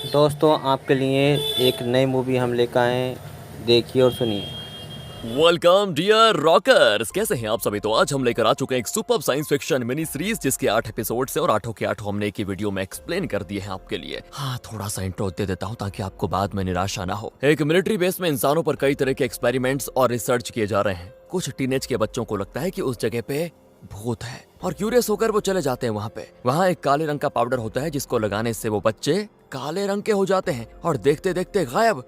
दोस्तों आपके लिए एक नई मूवी हम लेकर आए हैं, देखिए और सुनिए। वेलकम डियर रॉकर्स, कैसे हैं आप सभी। तो आज हम लेकर आ चुके हैं एक super science fiction mini series जिसके 8 एपिसोड से और आठों के आठों हमने एक ही वीडियो में एक्सप्लेन कर दिए हैं आपके लिए। हाँ, थोड़ा सा इंट्रो दे देता हूँ ताकि आपको बाद में निराशा ना हो। एक मिलिट्री बेस में इंसानों पर कई तरह के एक्सपेरिमेंट्स और रिसर्च किए जा रहे हैं। कुछ टीनेज के बच्चों को लगता है कि उस जगह पे भूत है और क्यूरियस होकर वो चले जाते हैं वहाँ पे। वहाँ एक काले रंग का पाउडर होता है जिसको लगाने से वो बच्चे काले रंग के हो जाते हैं और देखते देखते गायब।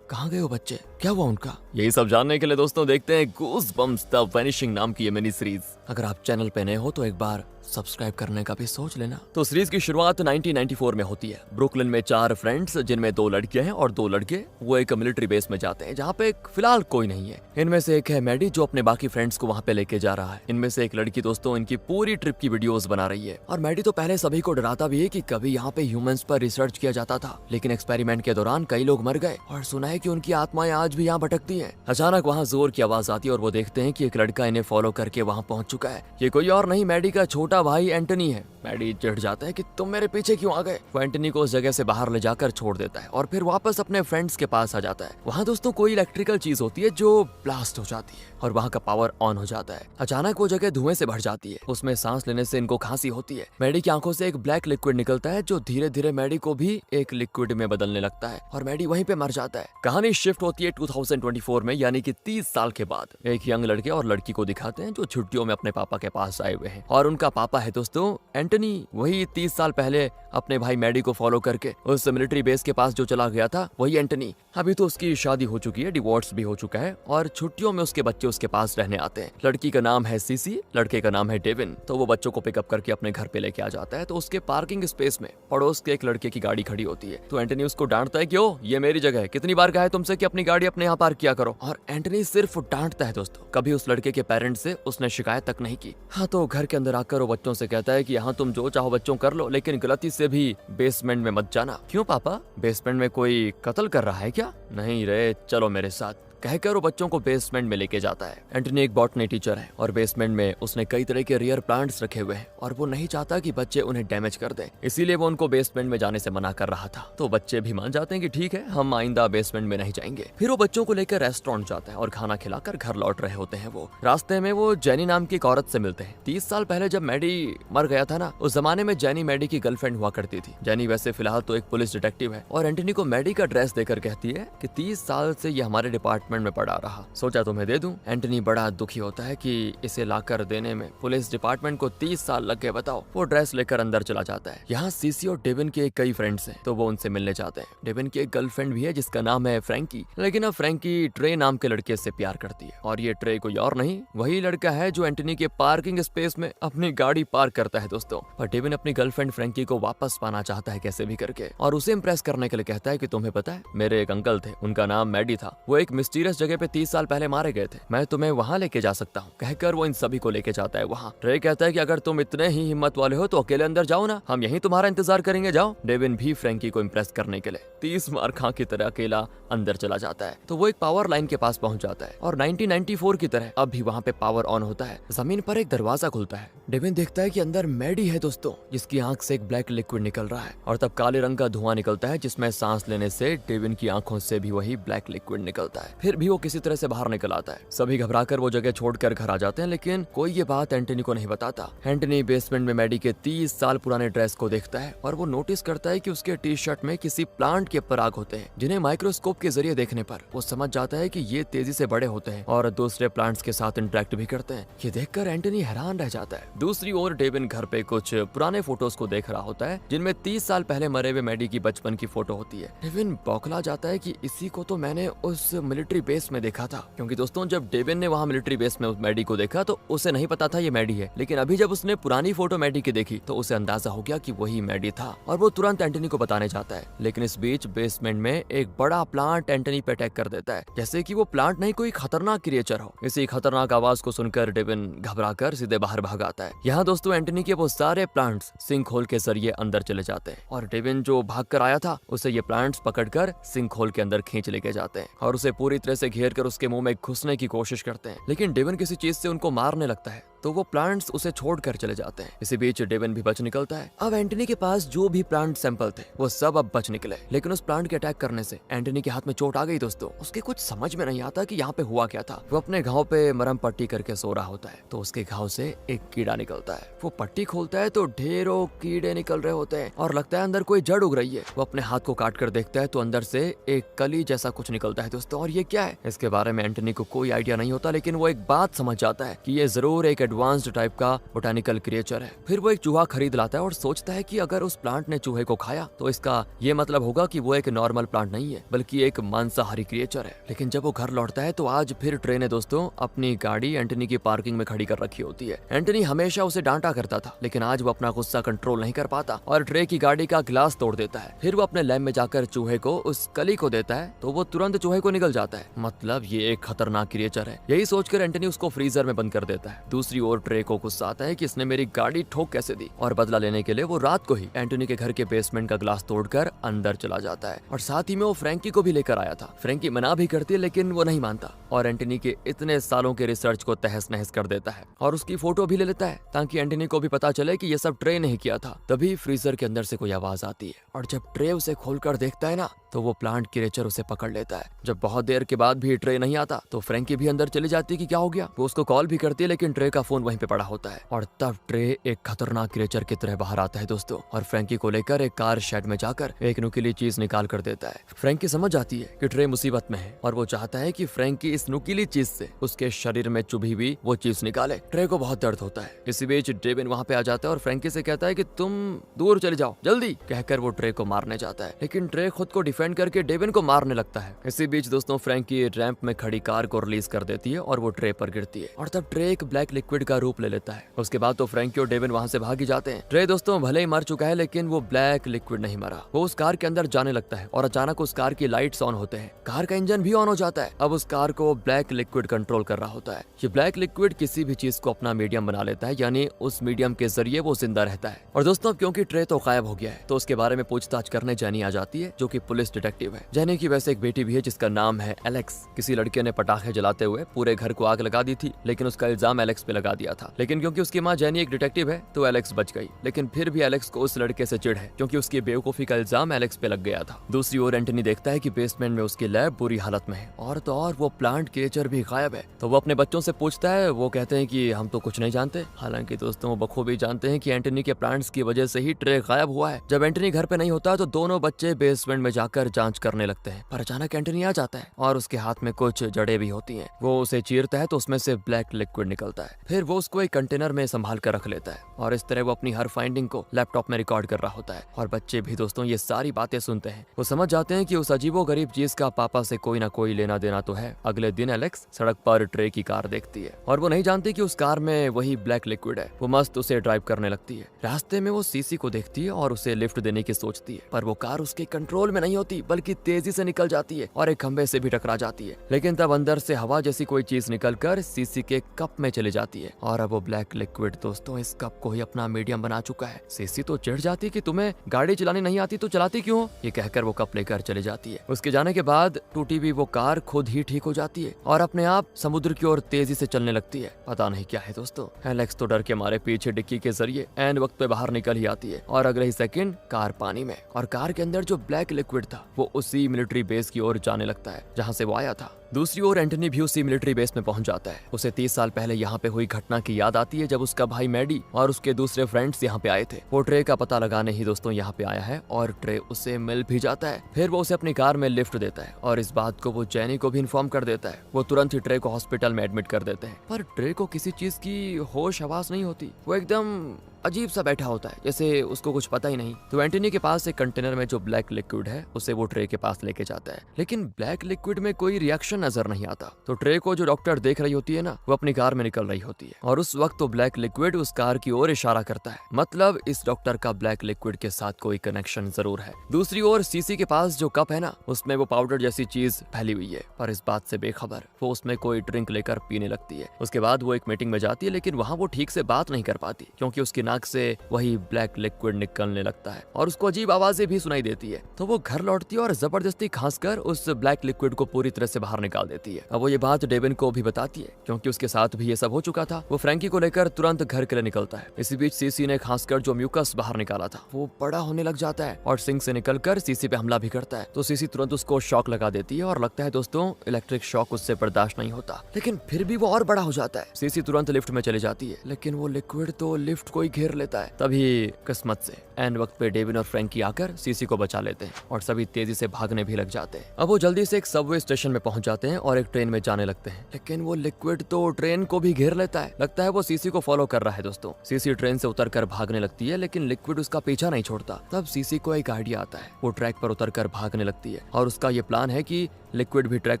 कहाँ गए वो बच्चे, क्या हुआ उनका? यही सब जानने के लिए दोस्तों देखते हैं गूज़बम्प्स द वैनिशिंग नाम की ये मिनी सीरीज। अगर आप चैनल पे नए हो तो एक बार सब्सक्राइब करने का भी सोच लेना। तो सीरीज की शुरुआत 1994 में होती है। ब्रुकलिन में 4 फ्रेंड्स जिनमें 2 लड़कियां हैं और 2 लड़के वो एक मिलिट्री बेस में जाते हैं जहाँ पे फिलहाल कोई नहीं है। इनमें से एक है मैडी जो अपने बाकी फ्रेंड्स को वहाँ पे लेके जा रहा है। इनमें से एक लड़की दोस्तों इनकी पूरी ट्रिप की वीडियोस बना रही है और मैडी तो पहले सभी को डराता भी है कि कभी यहाँ पे ह्यूमंस पर रिसर्च किया जाता था, लेकिन एक्सपेरिमेंट के दौरान कई लोग मर गए और सुना है कि उनकी आत्माएं आज भी यहाँ भटकती हैं। अचानक वहाँ जोर की आवाज आती है और वो देखते हैं कि एक लड़का इन्हें फॉलो करके वहाँ पहुंच चुका है। ये कोई और नहीं मैडी का छोटा भाई एंटनी है। मैडी चिढ़ जाता है कि तुम मेरे पीछे क्यों आ गए। वो एंटनी को उस जगह से बाहर ले जाकर छोड़ देता है और फिर वापस अपने फ्रेंड्स के पास आ जाता है। वहाँ दोस्तों कोई इलेक्ट्रिकल चीज होती है जो ब्लास्ट हो जाती है और वहाँ का पावर ऑन हो जाता है। अचानक वो जगह धुएं से भर जाती है। उसमें सांस लेने से इनको खांसी होती है। मैडी की आंखों से एक ब्लैक लिक्विड निकलता है जो धीरे धीरे मैडी को भी एक लिक्विड में बदलने लगता है और मैडी वहीं पे मर जाता है। कहानी शिफ्ट होती है 2024 में, यानी कि 30 साल के बाद। एक यंग लड़के और लड़की को दिखाते हैं जो छुट्टियों में अपने पापा के पास आए हुए हैं और उनका पापा है दोस्तों एंटनी, वही 30 साल पहले अपने भाई मैडी को फॉलो करके उस मिलिट्री बेस के पास जो चला गया था, वही एंटनी। अभी तो उसकी शादी हो चुकी है, डिवोर्स भी हो चुका है और छुट्टियों में उसके बच्चे उसके पास रहने आते हैं। लड़की का नाम है सीसी, लड़के का नाम है डेविन। तो वो बच्चों को पिकअप करके अपने घर पे लेके आ जाता है। तो उसके पार्किंग स्पेस में पड़ोस के एक लड़के की गाड़ी खड़ी होती है। तो एंटनी उसको डांटता है कि ओ ये मेरी जगह है, कितनी बार कहा है तुमसे कि अपनी गाड़ी अपने यहाँ पार्क किया करो। और एंटनी सिर्फ डांटता है दोस्तों, कभी उस लड़के के पेरेंट्स से उसने शिकायत तक नहीं की। हाँ, तो घर के अंदर आकर वो बच्चों से कहता है कि यहाँ तुम जो चाहो बच्चों कर लो, लेकिन गलती से भी बेसमेंट में मत जाना। क्यों पापा, बेसमेंट में कोई कत्ल कर रहा है क्या? नहीं रे, चलो मेरे साथ, कहकर वो बच्चों को बेसमेंट में लेके जाता है। एंटनी एक बॉटनी टीचर है और बेसमेंट में उसने कई तरह के रेयर प्लांट्स रखे हुए हैं और वो नहीं चाहता कि बच्चे उन्हें डैमेज कर दें, इसीलिए वो उनको बेसमेंट में जाने से मना कर रहा था। तो बच्चे भी मान जाते हैं कि ठीक है, हम आइंदा बेसमेंट में नहीं जाएंगे। फिर वो बच्चों को लेकर रेस्टोरेंट जाता है और खाना खिलाकर घर लौट रहे होते हैं। वो रास्ते में वो जेनी नाम की एक औरत से मिलते हैं। 30 साल पहले जब मैडी मर गया था ना, उस जमाने में जेनी मैडी की गर्लफ्रेंड हुआ करती थी। जेनी वैसे फिलहाल तो एक पुलिस डिटेक्टिव है और एंटनी को मैडी का ड्रेस देकर कहती है कि 30 साल से ये हमारे डिपार्टमेंट में पड़ा रहा, सोचा तुम्हें दे दूं। एंटनी बड़ा दुखी होता है कि इसे लाकर देने में पुलिस डिपार्टमेंट को 30 साल लग गए, बताओ। वो ड्रेस लेकर अंदर चला जाता है। यहाँ सीसी और डेविन के कई फ्रेंड्स हैं तो वो उनसे मिलने जाते हैं। डेविन की एक गर्लफ्रेंड भी है जिसका नाम है फ्रैंकी, लेकिन अब फ्रैंकी ट्रे नाम के लड़के से प्यार करती है और ये ट्रे कोई और नहीं, वही लड़का है जो एंटनी के पार्किंग स्पेस में अपनी गाड़ी पार्क करता है दोस्तों। पर डेविन अपनी गर्लफ्रेंड फ्रैंकी को वापस पाना चाहता है कैसे भी करके और उसे इम्प्रेस करने के लिए कहता है कि तुम्हें पता है मेरे एक अंकल थे, उनका नाम मैडी था, वो एक मिस्टीरियस जगह पे 30 साल पहले मारे गए थे, मैं तुम्हें वहाँ लेके जा सकता हूँ। कहकर वो इन सभी को लेके जाता है वहाँ। ट्रे कहता है कि अगर तुम इतने ही हिम्मत वाले हो तो अकेले अंदर जाओ ना, हम यहीं तुम्हारा इंतजार करेंगे, जाओ। डेविन भी फ्रैंकी को इम्प्रेस करने के लिए 30 मार खां की तरह अकेला अंदर चला जाता है। तो वो एक पावर लाइन के पास पहुंच जाता है और 1994 की तरह अब भी वहाँ पे पावर ऑन होता है। जमीन पर एक दरवाजा खुलता है। डेविन देखता है कि अंदर मैडी है दोस्तों, जिसकी आंख से एक ब्लैक लिक्विड निकल रहा है और तब काले रंग का धुआं निकलता है जिसमें सांस लेने से डेविन की आंखों से भी वही ब्लैक लिक्विड निकलता है। फिर भी वो किसी तरह से बाहर निकल आता है। सभी घबराकर वो जगह छोड़कर घर आ जाते हैं, लेकिन कोई ये बात एंटनी को नहीं बताता। एंटनी बेसमेंट में मैडी के 30 साल पुराने ड्रेस को देखता है और वो नोटिस करता है कि उसके टी शर्ट में किसी प्लांट के पराग होते हैं, जिन्हें माइक्रोस्कोप के जरिए देखने पर वो समझ जाता है कि ये तेजी से बड़े होते हैं और दूसरे प्लांट्स के साथ इंटरेक्ट भी करते हैं। ये देखकर एंटनी हैरान रह जाता है। दूसरी ओर डेविन घर पे कुछ पुराने फोटोज को देख रहा होता है जिनमें 30 साल पहले मरे हुए मैडी की बचपन की फोटो होती है। डेविन बौखला जाता है कि इसी को तो मैंने उस मिलिट्री बेस में देखा था, क्योंकि दोस्तों जब डेविन ने वहाँ मिलिट्री बेस में मैडी को देखा तो उसे नहीं पता था ये मैडी है, लेकिन अभी जब उसने पुरानी फोटो मैडी की देखी तो उसे अंदाजा हो गया कि वही मैडी था और वो तुरंत एंटनी को बताने जाता है। लेकिन इस बीच बेसमेंट में एक बड़ा प्लांट एंटनी पे अटैक कर देता है, जैसे कि वो प्लांट नहीं कोई खतरनाक क्रिएचर हो। इसी खतरनाक आवाज को सुनकर डेविन घबराकर सीधे बाहर भाग आता है। यहाँ दोस्तों एंटनी के वो सारे प्लांट्स सिंक होल के जरिए अंदर चले जाते हैं और डेविन जो भाग कर आया था उसे ये प्लांट्स पकड़कर सिंक होल के अंदर खींच लेके जाते हैं और उसे पूरी तरह से घेर कर उसके मुंह में घुसने की कोशिश करते हैं, लेकिन डेविन किसी चीज से उनको मारने लगता है। तो वो प्लांट्स उसे छोड़कर चले जाते हैं। इसी बीच डेविन भी बच निकलता है। अब एंटनी के पास जो भी प्लांट सैंपल थे वो सब अब बच निकले, लेकिन उस प्लांट के अटैक करने से एंटनी के हाथ में चोट आ गई दोस्तों। उसके कुछ समझ में नहीं आता कि यहाँ पे हुआ क्या था। वो अपने घाव पे मरहम पट्टी करके सो रहा होता है तो उसके घाव से एक कीड़ा निकलता है। वो पट्टी खोलता है तो ढेरों कीड़े निकल रहे होते हैं और लगता है अंदर कोई जड़ उग रही है। वो अपने हाथ को काट कर देखता है तो अंदर से एक कली जैसा कुछ निकलता है दोस्तों। और ये क्या है, इसके बारे में एंटनी को कोई आइडिया नहीं होता, लेकिन वो एक बात समझ जाता है कि ये जरूर एक एडवांस्ड टाइप का बोटानिकल क्रिएचर है। फिर वो एक चूहा खरीद लाता है और सोचता है कि अगर उस प्लांट ने चूहे को खाया तो इसका ये मतलब होगा कि वो एक नॉर्मल प्लांट नहीं है बल्कि एक मांसाहारी क्रिएचर है। लेकिन जब वो घर लौटता है तो आज फिर ट्रे ने दोस्तों अपनी गाड़ी एंटनी की पार्किंग में खड़ी कर रखी होती है। एंटनी हमेशा उसे डांटा करता था, लेकिन आज वो अपना गुस्सा कंट्रोल नहीं कर पाता और ट्रे की गाड़ी का ग्लास तोड़ देता है। फिर वो अपने लैब में जाकर चूहे को उस कली को देता है तो वो तुरंत चूहे को निगल जाता है। मतलब ये एक खतरनाक क्रिएचर है। यही सोचकर एंटनी उसको फ्रीजर में बंद कर देता है। दूसरी ओर ट्रे को गुस्सा आता है कि इसने मेरी गाड़ी ठोक कैसे दी, और बदला लेने के लिए वो रात को ही एंटनी के घर के बेसमेंट का ग्लास तोड़कर अंदर चला जाता है और साथ ही में वो फ्रैंकी को भी लेकर आया था। फ्रैंकी मना भी करती है लेकिन वो नहीं मानता और एंटनी के इतने सालों के रिसर्च को तहस नहस कर देता है और उसकी फोटो भी ले लेता है ताकि एंटनी को भी पता चले कि ये सब ट्रे नहीं किया था। तभी फ्रीजर के अंदर से कोई आवाज आती है और जब ट्रे उसे खोलकर देखता है ना तो वो प्लांट क्रिएचर उसे पकड़ लेता है। जब बहुत देर के बाद भी ट्रे नहीं आता तो फ्रैंकी भी अंदर चली जाती है कि क्या हो गया। वो उसको कॉल भी करती है लेकिन ट्रे का फोन वहीं पे पड़ा होता है और तब ट्रे एक खतरनाक क्रिएचर की तरह बाहर आता है दोस्तों और फ्रैंकी को लेकर एक कार शेड में जाकर एक नुकीली चीज निकाल कर देता है। फ्रैंकी समझ जाती है कि ट्रे मुसीबत में है और वो चाहता है कि फ्रैंकी इस नुकीली चीज से उसके शरीर में चुभी हुई वो चीज निकाले। ट्रे को बहुत दर्द होता है। इसी बीच डेविन वहाँ पे आ जाता है और फ्रैंकी से कहता है कि तुम दूर चले जाओ जल्दी, कहकर वो ट्रे को मारने जाता है, लेकिन ट्रे खुद को डिफेंड करके डेविन को मारने लगता है। इसी बीच दोस्तों फ्रैंकी रैंप में खड़ी कार को रिलीज कर देती है और वो ट्रे पर गिरती है और तब ट्रे एक ब्लैक लिक्विड का रूप ले लेता है। उसके बाद तो फ्रैंकी और डेविन वहाँ से भाग ही जाते हैं। ट्रे दोस्तों भले ही मर चुका है लेकिन वो ब्लैक लिक्विड नहीं मरा। वो उस कार के अंदर जाने लगता है और अचानक उस कार की लाइट्स ऑन होते हैं। कार का इंजन भी ऑन हो जाता है। अब उस कार को ब्लैक लिक्विड कंट्रोल कर रहा होता है। ये ब्लैक लिक्विड किसी भी चीज को अपना मीडियम बना लेता है, यानी उस मीडियम के जरिए वो जिंदा रहता है। और दोस्तों क्योंकि ट्रे तो गायब हो गया है तो उसके बारे में पूछताछ करने जेनी आ जाती है जो कि पुलिस डिटेक्टिव है। जेनी की वैसे एक बेटी भी है जिसका नाम है एलेक्स। किसी लड़के ने पटाखे जलाते हुए पूरे घर को आग लगा दी थी, लेकिन उसका इल्जाम एलेक्स पे लगा दिया था। लेकिन क्योंकि उसकी माँ जेनी एक डिटेक्टिव है तो एलेक्स बच गई, लेकिन फिर भी एलेक्स को उस लड़के से चिढ़ है क्योंकि उसकी बेवकूफी का इल्जाम एलेक्स पे लग गया था। दूसरी ओर एंटनी देखता है कि बेसमेंट में उसकी लैब बुरी हालत में है और तो और वो प्लांट क्रिएचर भी गायब है। तो वो अपने बच्चों से पूछता है। वो कहते हैं कि हम तो कुछ नहीं जानते। हालांकि दोस्तों वो बखूबी जानते हैं कि एंटनी के प्लांट्स की वजह से ही ट्रे गायब हुआ है। जब एंटनी घर पे नहीं होता तो दोनों बच्चे बेसमेंट में जाकर जांच करने लगते हैं, पर अचानक एंटनी आ जाता है और उसके हाथ में कुछ जड़ें भी होती हैं। वो उसे चीरता है तो उसमें से ब्लैक लिक्विड निकलता है। फिर वो उसको एक कंटेनर में संभाल कर रख लेता है और इस तरह वो अपनी हर फाइंडिंग को लैपटॉप में रिकॉर्ड कर रहा होता है। और बच्चे भी दोस्तों ये सारी बातें सुनते हैं। वो समझ जाते हैं कि उस अजीबोगरीब चीज का पापा से कोई ना कोई लेना देना तो है। अगले दिन एलेक्स सड़क पर ट्रे की कार देखती है और वो नहीं जानती कि उस कार में वही ब्लैक लिक्विड है। वो मस्त उसे ड्राइव करने लगती है। रास्ते में वो सीसी को देखती है और उसे लिफ्ट देने की सोचती है, पर वो कार उसके कंट्रोल में नहीं होती बल्कि तेजी से निकल जाती है और एक खंबे से भी टकरा जाती है। लेकिन तब अंदर से हवा जैसी कोई चीज निकलकर सीसी के कप में चली जाती है और अब वो ब्लैक लिक्विड दोस्तों इस कप को ही अपना मीडियम बना चुका है। सीसी तो चिढ़ जाती है कि तुम्हें गाड़ी चलानी नहीं आती तो चलाती क्यों हो, ये कहकर वो कप लेकर चले जाती है। उसके जाने के बाद टूटी हुई वो कार खुद ही ठीक हो जाती है और अपने आप समुद्र की ओर तेजी से चलने लगती है। पता नहीं क्या है दोस्तों। एलेक्स तो डर के मारे पीछे डिक्की के जरिए एंड वक्त पे बाहर निकल ही आती है और अगले ही सेकंड कार पानी में, और कार के अंदर जो ब्लैक लिक्विड था वो उसी मिलिट्री बेस की ओर जाने लगता है जहाँ से वो आया था। दूसरी ओर एंटनी भी उसी मिलिट्री बेस में पहुंच जाता है। उसे 30 साल पहले यहाँ पे हुई घटना की याद आती है जब उसका भाई मैडी और उसके दूसरे फ्रेंड्स यहाँ पे आए थे। वो ट्रे का पता लगाने ही दोस्तों यहाँ पे आया है और ट्रे उसे मिल भी जाता है। फिर वो उसे अपनी कार में लिफ्ट देता है और इस बात को वो जेनी को भी इन्फॉर्म कर देता है। वो तुरंत ही ट्रे को हॉस्पिटल में एडमिट कर देते हैं, पर ट्रे को किसी चीज की होश हवास नहीं होती। वो एकदम अजीब सा बैठा होता है जैसे उसको कुछ पता ही नहीं। तो एंटनी के पास एक कंटेनर में जो ब्लैक लिक्विड है उसे वो ट्रे के पास लेके जाता है, लेकिन ब्लैक लिक्विड में कोई रिएक्शन नजर नहीं आता। तो ट्रे को जो डॉक्टर देख रही होती है ना, वो अपनी कार में निकल रही होती है और उस वक्त तो ब्लैक लिक्विड उस कार की ओर इशारा करता है। मतलब इस डॉक्टर का ब्लैक लिक्विड के साथ कोई कनेक्शन जरूर है। दूसरी ओर सीसी के पास जो कप है ना, उसमें वो पाउडर जैसी चीज फैली हुई है, पर इस बात से बेखबर वो उसमें कोई ड्रिंक लेकर पीने लगती है। उसके बाद वो एक मीटिंग में जाती है, लेकिन वहाँ वो ठीक से बात नहीं कर पाती क्योंकि उसकी नाक से वही ब्लैक लिक्विड निकलने लगता है और उसको अजीब आवाजें भी सुनाई देती है। तो वो घर लौटती है और जबरदस्ती खांसकर उस ब्लैक लिक्विड को पूरी तरह से बाहर निकाल निकाल देती है। अब वो ये बात डेविन को भी बताती है क्योंकि उसके साथ भी ये सब हो चुका था। वो फ्रैंकी को लेकर तुरंत घर के लिए निकलता है। इसी बीच सीसी ने खासकर जो म्यूकस बाहर निकाला था वो बड़ा होने लग जाता है और सिंक से निकलकर सीसी पे हमला भी करता है। तो सीसी तुरंत उसको शॉक लगा देती है और लगता है दोस्तों इलेक्ट्रिक शॉक उससे बर्दाश्त नहीं होता, लेकिन फिर भी वो और बड़ा हो जाता है। सीसी तुरंत लिफ्ट में चली जाती है, लेकिन वो लिक्विड तो लिफ्ट को ही घेर लेता है। तभी किस्मत से एंड वक्त पे डेविन और फ्रैंकी आकर सीसी को बचा लेते हैं और सभी तेजी से भागने भी लग जाते हैं। अब वो जल्दी से एक सबवे स्टेशन में पहुंच जाते हैं और एक ट्रेन में जाने लगते हैं, लेकिन वो लिक्विड तो ट्रेन को भी घेर लेता है। लगता है वो सीसी को फॉलो कर रहा है दोस्तों। सीसी ट्रेन से उतरकर भागने लगती है, लेकिन लिक्विड उसका पीछा नहीं छोड़ता। तब सीसी को एक आइडिया आता है। वो ट्रैक पर उतरकर भागने लगती है और उसका ये प्लान है कि लिक्विड भी ट्रैक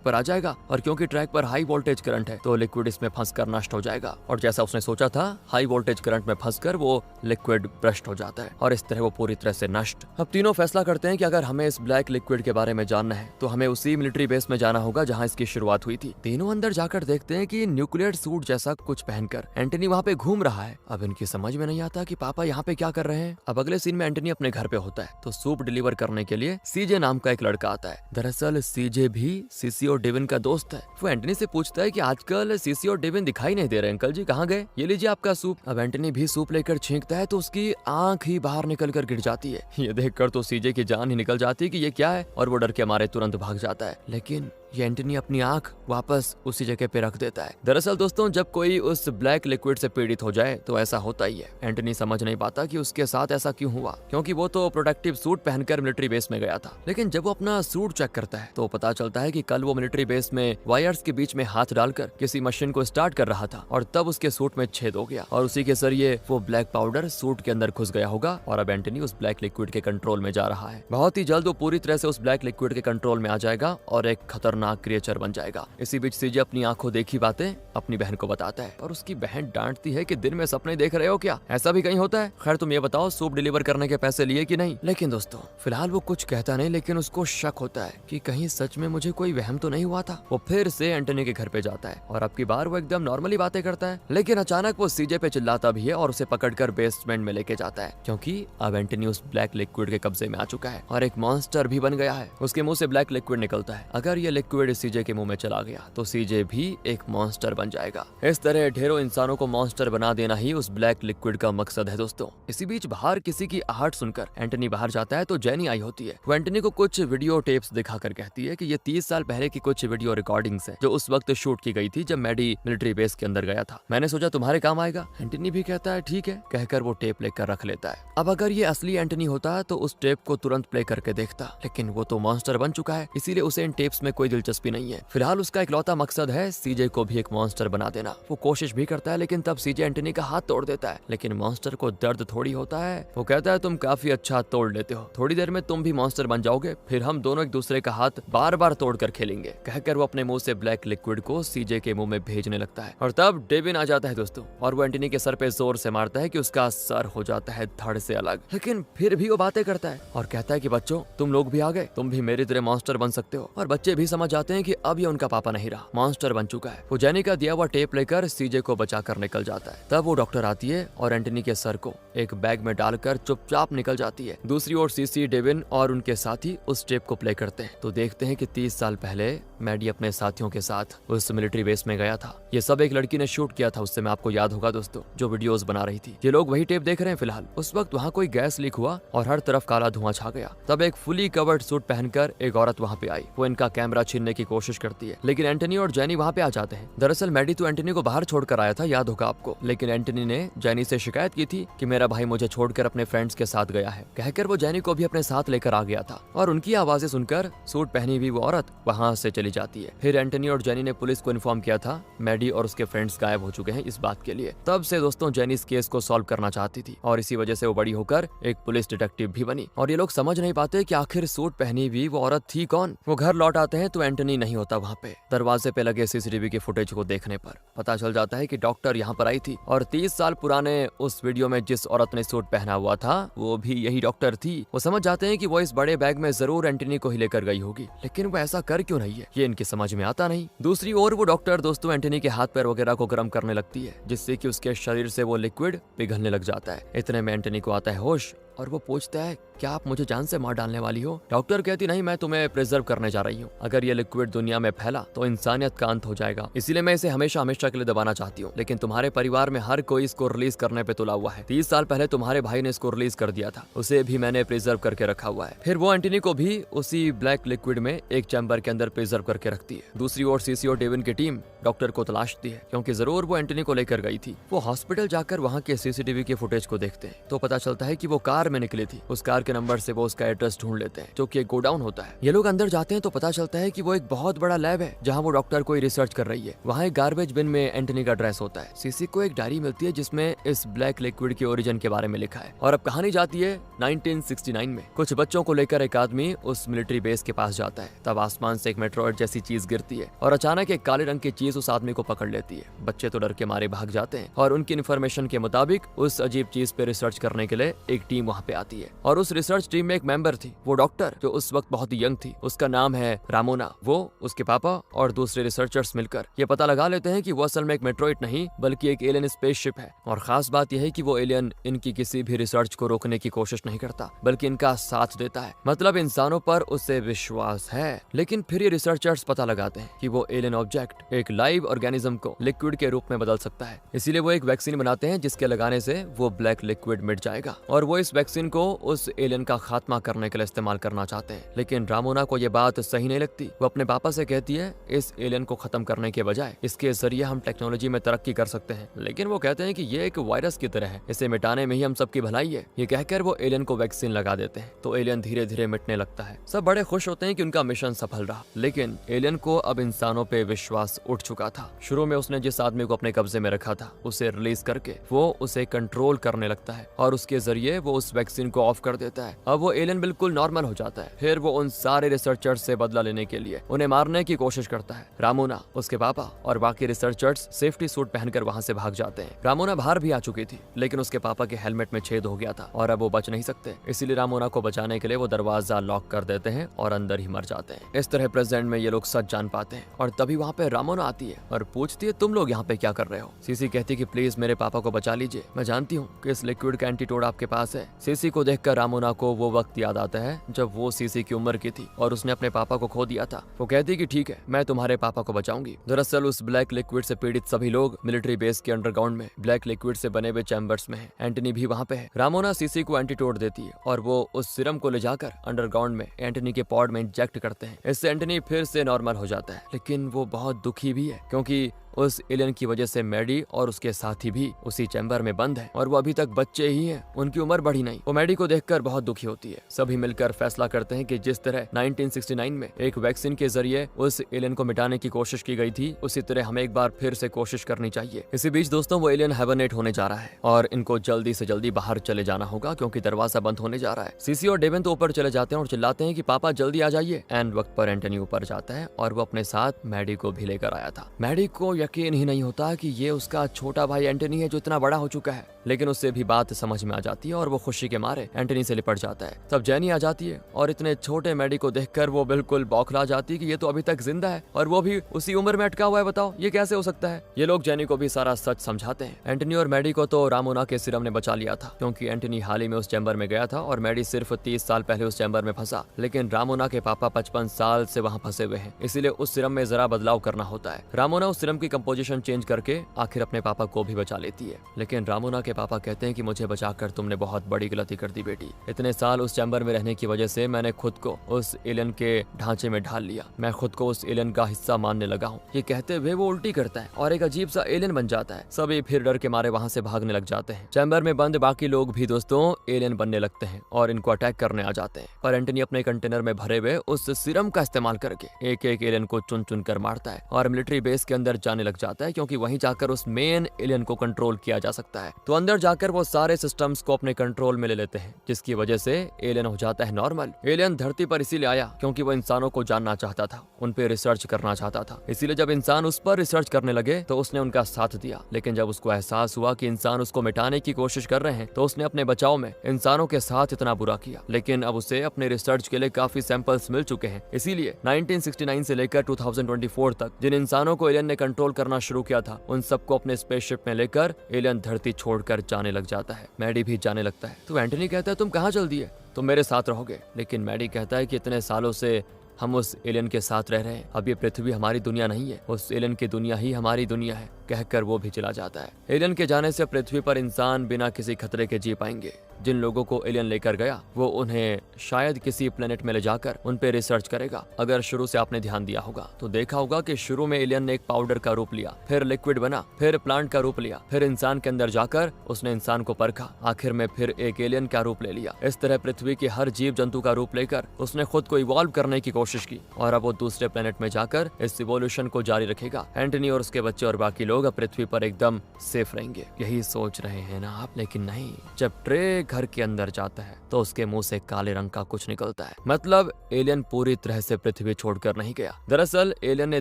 पर आ जाएगा और क्योंकि ट्रैक पर हाई वोल्टेज करंट है तो लिक्विड इसमें फंसकर नष्ट हो जाएगा। और जैसा उसने सोचा था, हाई वोल्टेज करंट में फंसकर वो लिक्विड भ्रष्ट हो जाता है और इस तरह वो पूरी तरह से नष्ट। अब तीनों फैसला करते हैं कि अगर हमें इस ब्लैक लिक्विड के बारे में जानना है तो हमें उसी मिलिट्री बेस में जाना होगा जहाँ इसकी शुरुआत हुई थी। तीनों अंदर जाकर देखते हैं कि न्यूक्लियर सूट जैसा कुछ पहनकर एंटनी वहाँ पे घूम रहा है। अब इनकी समझ में नहीं आता कि पापा यहाँ पे क्या कर रहे हैं। अब अगले सीन में एंटनी अपने घर पे होता है तो सूप डिलीवर करने के लिए सीजे नाम का एक लड़का आता है। दरअसल सीजे भी सीसी और डेविन का दोस्त है। वो एंटनी से पूछता है कि आजकल सीसी और डेविन दिखाई नहीं दे रहे, अंकल जी कहाँ गए, ये लीजिए आपका सूप। अब एंटनी भी सूप लेकर छींकता है तो उसकी आंख ही बाहर निकल कर गिर जाती है। ये देखकर तो सीजे की जान ही निकल जाती है कि ये क्या है और वो डर के मारे तुरंत भाग जाता है, लेकिन ये एंटनी अपनी आंख वापस उसी जगह पे रख देता है। दरअसल दोस्तों जब कोई उस ब्लैक लिक्विड से पीड़ित हो जाए तो ऐसा होता ही है। एंटनी समझ नहीं पाता कि उसके साथ ऐसा क्यों हुआ, क्योंकि वो तो प्रोटेक्टिव सूट पहनकर मिलिट्री बेस में गया था। लेकिन जब वो अपना सूट चेक करता है तो पता चलता है कि कल वो मिलिट्री बेस में वायर्स के बीच में हाथ डालकर किसी मशीन को स्टार्ट कर रहा था और तब उसके सूट में छेद हो गया और उसी के जरिए वो ब्लैक पाउडर सूट के अंदर घुस गया होगा और अब एंटनी उस ब्लैक लिक्विड के कंट्रोल में जा रहा है। बहुत ही जल्द वो पूरी तरह से उस ब्लैक लिक्विड के कंट्रोल में आ जाएगा और एक खतरनाक क्रिएचर बन जाएगा। इसी बीच सीजे अपनी आंखों देखी बातें अपनी बहन को बताता है और उसकी बहन डांटती है कि दिन में सपने देख रहे हो क्या, ऐसा भी कहीं होता है। खैर तुम ये बताओ सूप डिलीवर करने के पैसे लिए कि नहीं। लेकिन दोस्तों फिलहाल वो कुछ कहता नहीं, लेकिन उसको शक होता है कि कहीं सच में मुझे कोई वहम तो नहीं हुआ था। वो फिर से एंटनी के घर पे जाता है और अब की बार वो एकदम नॉर्मली बातें करता है, लेकिन अचानक वो सीजे पे चिल्लाता भी है और उसे पकड़कर बेसमेंट में लेके जाता है क्योंकि अब एंटनी उस ब्लैक लिक्विड के कब्जे में आ चुका है और एक मॉन्स्टर भी बन गया है। उसके मुंह से ब्लैक लिक्विड निकलता है। अगर ये लिक्विड सीजे के मुंह में चला गया तो सीजे भी एक मॉन्स्टर बन जाएगा। इस तरह ढेरों इंसानों को मॉन्स्टर बना देना ही उस ब्लैक लिक्विड का मकसद है दोस्तों। इसी बीच बाहर किसी की आहट सुनकर एंटनी बाहर जाता है तो जेनी आई होती है। वो एंटनी को कुछ वीडियो टेप्स दिखाकर कहती है कि ये 30 साल पहले की कुछ वीडियो रिकॉर्डिंग्स है जो उस वक्त शूट की गई थी जब मैडी मिलिट्री बेस के अंदर गया था। मैंने सोचा तुम्हारे काम आएगा। एंटनी भी कहता है ठीक है, कहकर वो टेप लेकर रख लेता है। अब अगर ये असली एंटनी होता तो उस टेप को तुरंत प्ले करके देखता, लेकिन वो तो मॉन्स्टर बन चुका है, इसीलिए उसे इन टेप्स में कोई दिलचस्पी नहीं है। फिलहाल उसका इकलौता मकसद है सीजे को भी एक मॉन्स्टर बना देना। वो कोशिश भी करता है लेकिन तब सीजे एंटनी का हाथ तोड़ देता है, लेकिन मॉन्स्टर को दर्द थोड़ी होता है। वो कहता है तुम काफी अच्छा हाथ तोड़ लेते हो, थोड़ी देर में तुम भी मॉन्स्टर बन जाओगे, फिर हम दोनों एक दूसरे का हाथ बार बार तोड़ कर खेलेंगे। कहकर वो अपने मुंह से ब्लैक लिक्विड को सीजे के मुंह में भेजने लगता है और तब डेविन आ जाता है दोस्तों और वो एंटनी के सर पे जोर से मारता है कि उसका सर हो जाता है धड़ से अलग। लेकिन फिर भी वो बातें करता है और कहता है कि बच्चों तुम लोग भी आ गए, तुम भी मेरी तरह मॉन्स्टर बन सकते हो। और बच्चे भी समझ जाते हैं कि अब ये उनका पापा नहीं रहा, मॉन्स्टर बन चुका है। वो जेनी का दिया हुआ टेप लेकर सीजे को बचाकर निकल जाता है। तब वो डॉक्टर आती है और एंटनी के सर को एक बैग में डालकर चुपचाप निकल जाती है। दूसरी ओर सीसी, डेविन और उनके साथी उस टेप को प्ले करते हैं तो देखते हैं कि 30 साल पहले मैडी अपने साथियों के साथ उस मिलिट्री बेस में गया था। ये सब एक लड़की ने शूट किया था, उससे में आपको याद होगा दोस्तों, जो वीडियोस बना रही थी। ये लोग वही टेप देख रहे हैं फिलहाल। उस वक्त वहाँ कोई गैस लीक हुआ और हर तरफ काला धुआं छा गया। तब एक फुली कवर्ड सूट पहनकर एक औरत वहाँ पे आई। वो इनका कैमरा छीनने की कोशिश करती है, लेकिन एंटनी और जेनी वहाँ पे आ जाते हैं। दरअसल मैडी तो एंटनी को बाहर छोड़कर आया था, याद होगा आपको, लेकिन एंटनी ने जेनी से शिकायत की थी कि मेरा भाई मुझे छोड़कर अपने फ्रेंड्स के साथ गया है। कहकर वो जेनी को भी अपने साथ लेकर आ गया था और उनकी आवाजें सुनकर सूट पहनी हुई वो औरत वहाँ से चली जाती है। फिर एंटनी और जेनी ने पुलिस को इन्फॉर्म किया था मैडी और उसके फ्रेंड्स गायब हो चुके हैं इस बात के लिए। तब से दोस्तों जेनी इस केस को सॉल्व करना चाहती थी और इसी वजह से वो बड़ी होकर एक पुलिस डिटेक्टिव भी बनी। और ये लोग समझ नहीं पाते कि आखिर सूट पहनी हुई वो औरत थी कौन। वो घर लौट आते हैं तो एंटनी नहीं होता वहाँ पे। दरवाजे पे लगे सीसीटीवी की फुटेज को देखने पर पता चल जाता है कि डॉक्टर यहाँ पर आई थी और 30 साल पुराने उस वीडियो में जिस औरत ने सूट पहना हुआ था वो भी यही डॉक्टर थी। वो समझ जाते हैं कि वो इस बड़े बैग में जरूर एंटनी को ही लेकर गई होगी, लेकिन वो ऐसा कर क्यों रही है ये इनकी समझ में आता नहीं। दूसरी ओर वो डॉक्टर दोस्तों एंटनी के हाथ पैर वगैरह को गर्म करने लगती है जिससे कि उसके शरीर से वो लिक्विड पिघलने लग जाता है। इतने में एंटनी को आता है होश और वो पूछता है क्या आप मुझे जान से मार डालने वाली हो? डॉक्टर कहती नहीं, मैं तुम्हें प्रिजर्व करने जा रही हूँ। अगर ये लिक्विड दुनिया में फैला तो इंसानियत का अंत हो जाएगा, इसीलिए मैं इसे हमेशा हमेशा के लिए दबाना चाहती हूँ। लेकिन तुम्हारे परिवार में हर कोई इसको रिलीज करने पे तुला हुआ है। 30 साल पहले तुम्हारे भाई ने इसको रिलीज कर दिया था, उसे भी मैंने प्रिजर्व करके रखा हुआ है। फिर वो एंटनी को भी उसी ब्लैक लिक्विड में एक चैम्बर के अंदर प्रिजर्व करके रखती है। दूसरी ओर सीसी और डेविन की टीम डॉक्टर को तलाशती है, क्योंकि जरूर वो एंटनी को लेकर गई थी। वो हॉस्पिटल जाकर वहाँ के सीसीटीवी के फुटेज को देखते हैं तो पता चलता है कि वो कार में निकली थी। उस कार के नंबर से वो उसका एड्रेस ढूंढ लेते हैं, जो कि एक गोडाउन होता है। ये लोग अंदर जाते हैं तो पता चलता है कि वो एक बहुत बड़ा लैब है जहाँ वो डॉक्टर कोई रिसर्च कर रही है। वहाँ एक गार्बेज बिन में एंटनी का ड्रेस होता है। सीसी को एक डायरी मिलती है जिसमें इस ब्लैक लिक्विड के ओरिजिन के बारे में लिखा है। और अब कहानी जाती है 1969 में। कुछ बच्चों को लेकर एक आदमी उस मिलिट्री बेस के पास जाता है। तब आसमान से एक मेट्रोइड जैसी चीज गिरती है और अचानक एक काले रंग की चीज उस आदमी को पकड़ लेती है। बच्चे तो डर के मारे भाग जाते हैं और उनकी इन्फॉर्मेशन के मुताबिक उस अजीब चीज पे रिसर्च करने के लिए एक टीम वहाँ पे आती है। और उस रिसर्च टीम में एक मेंबर थी, वो डॉक्टर जो उस वक्त बहुत यंग थी। उसका नाम है रामोना। वो, उसके पापा और दूसरे रिसर्चर्स मिलकर ये पता लगा लेते हैं कि वो असल में एक मेट्रोइड नहीं बल्कि एक एलियन स्पेसशिप है। और खास बात यह है कि वो एलियन इनकी किसी भी रिसर्च को रोकने की कोशिश नहीं करता बल्कि इनका साथ देता है। मतलब इंसानों पर उसे विश्वास है। लेकिन फिर ये रिसर्चर्स पता लगाते हैं कि वो एलियन ऑब्जेक्ट एक लाइव ऑर्गेनिज्म को लिक्विड के रूप में बदल सकता है। इसीलिए वो एक वैक्सीन बनाते हैं जिसके लगाने से वो ब्लैक लिक्विड मिट जाएगा। और वो इस वैक्सीन को उस एलियन का खात्मा करने के लिए इस्तेमाल करना चाहते हैं। लेकिन रामोना को ये बात सही नहीं लगती। वो अपने पापा से कहती है इस एलियन को खत्म करने के बजाय इसके जरिए हम टेक्नोलॉजी में तरक्की कर सकते हैं। लेकिन वो कहते हैं कि ये एक वायरस की तरह है, इसे मिटाने में ही हम सबकी भलाई है। ये कहकर वो एलियन को वैक्सीन लगा देते हैं तो एलियन धीरे धीरे मिटने लगता है। सब बड़े खुश होते हैं कि उनका मिशन सफल रहा। लेकिन एलियन को अब इंसानों पे विश्वास उठ चुका था। शुरू में उसने जिस आदमी को अपने कब्जे में रखा था उसे रिलीज करके वो उसे कंट्रोल करने लगता है और उसके जरिए वो उस वैक्सीन को ऑफ कर देता है। अब वो एलियन बिल्कुल नॉर्मल हो जाता है। फिर वो उन सारे रिसर्चर्स से बदला लेने के लिए उन्हें मारने की कोशिश करता है। रामोना, उसके पापा और बाकी रिसर्चर्स सेफ्टी सूट पहनकर वहाँ से भाग जाते हैं। रामोना बाहर भी आ चुकी थी लेकिन उसके पापा के हेलमेट में छेद हो गया था और अब वो बच नहीं सकते। इसीलिए रामोना को बचाने के लिए वो दरवाजा लॉक कर देते हैं और अंदर ही मर जाते हैं। इस तरह प्रेजेंट में ये लोग सच जान पाते हैं। और तभी वहाँ पे रामोना आती है और पूछती है तुम लोग यहाँ पे क्या कर रहे हो? सीसी कहती कि प्लीज मेरे पापा को बचा लीजिए, मैं जानती हूँ कि इस लिक्विड का एंटीटोड आपके पास है। सीसी को देखकर रामोना को वो वक्त याद आता है जब वो सीसी की उम्र की थी और उसने अपने पापा को खो दिया था। वो कहती कि ठीक है, मैं तुम्हारे पापा को बचाऊंगी। दरअसल उस ब्लैक लिक्विड से पीड़ित सभी लोग मिलिट्री बेस के अंडरग्राउंड में ब्लैक लिक्विड से बने हुए चैम्बर्स में हैं। एंटनी भी वहाँ पे है। रामोना सीसी को एंटीटोड देती है और वो उस सीरम को ले जाकर अंडरग्राउंड में एंटनी के पॉड में इंजेक्ट करते हैं। इससे एंटनी फिर से नॉर्मल हो जाता है। लेकिन वो बहुत दुखी भी है क्योंकि उस एलियन की वजह से मैडी और उसके साथी भी उसी चैम्बर में बंद है और वो अभी तक बच्चे ही हैं, उनकी उम्र बढ़ी नहीं। वो मैडी को देखकर बहुत दुखी होती है। सभी मिलकर फैसला करते हैं कि जिस तरह 1969 में एक वैक्सीन के जरिए उस एलियन को मिटाने की कोशिश की गई थी उसी तरह हमें एक बार फिर से कोशिश करनी चाहिए। इसी बीच दोस्तों वो एलियन हाइबरनेट होने जा रहा है और इनको जल्दी से जल्दी बाहर चले जाना होगा क्योंकि दरवाजा बंद होने जा रहा है। सीसी और डेविन तो ऊपर चले जाते हैं और चिल्लाते हैं कि पापा जल्दी आ जाइए। एंड वक्त पर एंटनी ऊपर जाता है और वो अपने साथ मैडी को भी लेकर आया था। मैडी को यकीन ही नहीं होता कि ये उसका छोटा भाई एंटनी है जो इतना बड़ा हो चुका है। लेकिन उससे भी बात समझ में आ जाती है और वो खुशी के मारे एंटनी से लिपट जाता है। तब जेनी आ जाती है और इतने छोटे मैडी को देखकर वो बिल्कुल बौखला जाती है कि ये तो अभी तक जिंदा है और वो भी उसी उम्र में अटका हुआ है। बताओ ये कैसे हो सकता है? ये लोग जेनी को भी सारा सच समझाते हैं। एंटनी और मैडी को तो रामोना के सीरम ने बचा लिया था क्योंकि एंटनी हाल ही में उस चैम्बर में गया था और मैडी सिर्फ 30 साल पहले उस चैम्बर में फंसा। लेकिन रामोना के पापा 55 साल से वहाँ फंसे हुए हैं, इसीलिए उस सीरम में जरा बदलाव करना होता है। रामोना उस सीरम की कंपोजिशन चेंज करके आखिर अपने पापा को भी बचा लेती है। लेकिन रामोना के पापा कहते हैं कि मुझे बचाकर तुमने बहुत बड़ी गलती कर दी बेटी। इतने साल उस चैम्बर में रहने की वजह से मैंने खुद को उस एलियन के ढांचे में ढाल लिया। मैं खुद को उस एलियन का हिस्सा मानने लगा हूँ। ये कहते हुए वो उल्टी करता है और एक अजीब सा एलियन बन जाता है। सभी फिर डर के मारे वहाँ से भागने लग जाते हैं। चैम्बर में बंद बाकी लोग भी दोस्तों एलियन बनने लगते हैं और इनको अटैक करने आ जाते हैं। पर एंटनी अपने कंटेनर में भरे हुए उस सीरम का इस्तेमाल करके एक एक एलियन को चुन चुन कर मारता है और मिलिट्री बेस के अंदर जाने लग जाता है क्योंकि वहीं जाकर उस मेन एलियन को कंट्रोल किया जा सकता है। तो अंदर जाकर वो सारे सिस्टम्स को अपने कंट्रोल में ले लेते हैं जिसकी वजह से एलियन हो जाता है नॉर्मल। एलियन धरती पर इसीलिए आया क्योंकि वो इंसानों को जानना चाहता था, उन पे रिसर्च करना चाहता था। इसीलिए जब इंसान उस पर रिसर्च करने लगे तो उसने उनका साथ दिया। लेकिन जब उसको एहसास हुआ कि इंसान उसको मिटाने की कोशिश कर रहे हैं तो उसने अपने बचाव में इंसानों के साथ इतना बुरा किया। लेकिन अब उसे अपने रिसर्च के लिए काफी सैंपल्स मिल चुके हैं। इसीलिए 1969 से लेकर 2024 तक जिन इंसानों को एलियन ने कंट्रोल करना शुरू किया था उन सबको अपने स्पेसशिप में लेकर एलियन धरती छोड़कर लेकर जाने लग जाता है। मैडी भी जाने लगता है तो एंटनी कहता है तुम कहाँ चल दिए, तुम मेरे साथ रहोगे। लेकिन मैडी कहता है कि इतने सालों से हम उस एलियन के साथ रह रहे हैं, अब ये पृथ्वी हमारी दुनिया नहीं है, उस एलियन की दुनिया ही हमारी दुनिया है, कहकर वो भी चला जाता है। एलियन के जाने से पृथ्वी पर इंसान बिना किसी खतरे के जी पाएंगे। जिन लोगों को एलियन लेकर गया वो उन्हें शायद किसी प्लेनेट में ले जाकर उन पे रिसर्च करेगा। अगर शुरू से आपने ध्यान दिया होगा तो देखा होगा कि शुरू में एलियन ने एक पाउडर का रूप लिया, फिर लिक्विड बना, फिर प्लांट का रूप लिया, फिर इंसान के अंदर जाकर उसने इंसान को परखा, आखिर में फिर एक एलियन का रूप ले लिया। इस तरह पृथ्वी के हर जीव जंतु का रूप लेकर उसने खुद को इवॉल्व करने की कोशिश की और अब वो दूसरे प्लेनेट में जाकर इस इवोल्यूशन को जारी रखेगा। एंटनी और उसके बच्चे और बाकी लोग अब पृथ्वी पर एकदम सेफ रहेंगे। यही सोच रहे हैं ना आप, लेकिन नहीं। जब ट्रे घर के अंदर जाता है तो उसके मुंह से काले रंग का कुछ निकलता है। मतलब एलियन पूरी तरह से पृथ्वी छोड़कर नहीं गया। दरअसल एलियन ने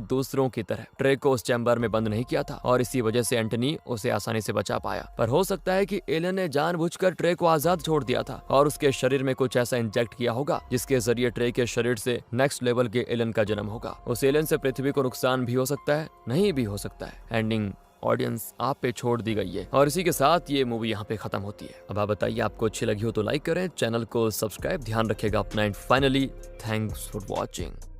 दूसरों की तरह ट्रे को उस चैम्बर में बंद नहीं किया था और इसी वजह से एंटनी उसे आसानी से बचा पाया। पर हो सकता है कि एलियन ने जानबूझकर ट्रे को आजाद छोड़ दिया था और उसके शरीर में कुछ ऐसा इंजेक्ट किया होगा जिसके जरिए ट्रे के शरीर से नेक्स्ट लेवल के एलियन का जन्म होगा। उस एलियन से पृथ्वी को नुकसान भी हो सकता है, नहीं भी हो सकता है। एंडिंग ऑडियंस आप पे छोड़ दी गई है और इसी के साथ ये मूवी यहाँ पे खत्म होती है। अब आप बताइए आपको अच्छी लगी हो तो लाइक करें, चैनल को सब्सक्राइब, ध्यान रखिएगा अपना and finally thanks for watching.